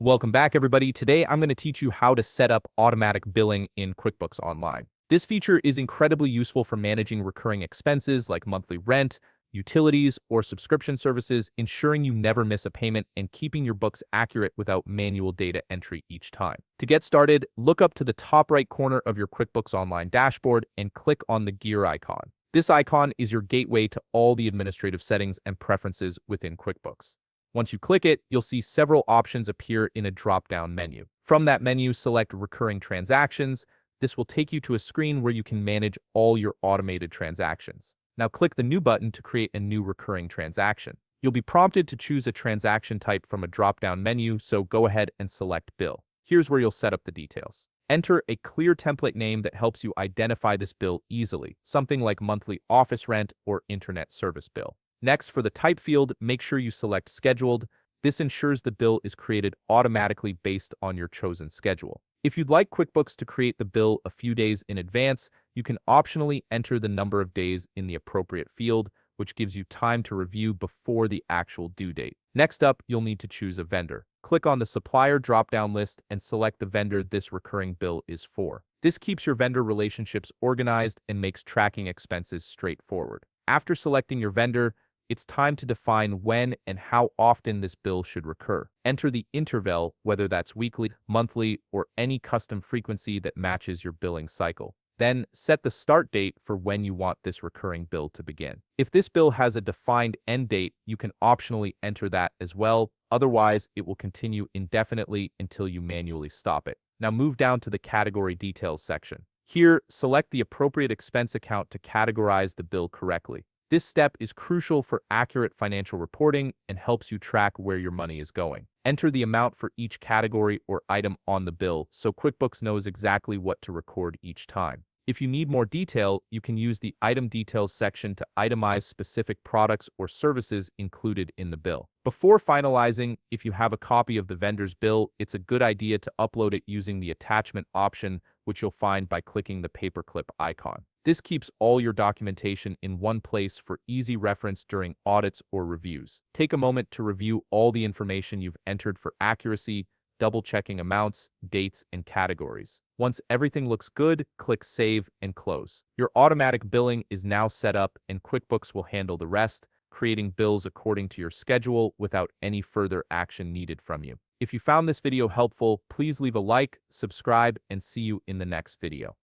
Welcome back, everybody. Today, I'm going to teach you how to set up automatic billing in QuickBooks Online. This feature is incredibly useful for managing recurring expenses like monthly rent, utilities, or subscription services, ensuring you never miss a payment and keeping your books accurate without manual data entry each time. To get started, look up to the top right corner of your QuickBooks Online dashboard and click on the gear icon. This icon is your gateway to all the administrative settings and preferences within QuickBooks. Once you click it, you'll see several options appear in a drop-down menu. From that menu, select Recurring Transactions. This will take you to a screen where you can manage all your automated transactions. Now click the New button to create a new recurring transaction. You'll be prompted to choose a transaction type from a drop-down menu, so go ahead and select Bill. Here's where you'll set up the details. Enter a clear template name that helps you identify this bill easily, something like monthly office rent or internet service bill. Next, for the type field, make sure you select Scheduled. This ensures the bill is created automatically based on your chosen schedule. If you'd like QuickBooks to create the bill a few days in advance, you can optionally enter the number of days in the appropriate field, which gives you time to review before the actual due date. Next up, you'll need to choose a vendor. Click on the supplier drop-down list and select the vendor this recurring bill is for. This keeps your vendor relationships organized and makes tracking expenses straightforward. After selecting your vendor, it's time to define when and how often this bill should recur. Enter the interval, whether that's weekly, monthly, or any custom frequency that matches your billing cycle. Then set the start date for when you want this recurring bill to begin. If this bill has a defined end date, you can optionally enter that as well. Otherwise, it will continue indefinitely until you manually stop it. Now move down to the Category Details section. Here, select the appropriate expense account to categorize the bill correctly. This step is crucial for accurate financial reporting and helps you track where your money is going. Enter the amount for each category or item on the bill so QuickBooks knows exactly what to record each time. If you need more detail, you can use the Item Details section to itemize specific products or services included in the bill. Before finalizing, if you have a copy of the vendor's bill, it's a good idea to upload it using the attachment option, which you'll find by clicking the paperclip icon. This keeps all your documentation in one place for easy reference during audits or reviews. Take a moment to review all the information you've entered for accuracy, double-checking amounts, dates, and categories. Once everything looks good, click Save and Close. Your automatic billing is now set up, and QuickBooks will handle the rest, creating bills according to your schedule without any further action needed from you. If you found this video helpful, please leave a like, subscribe, and see you in the next video.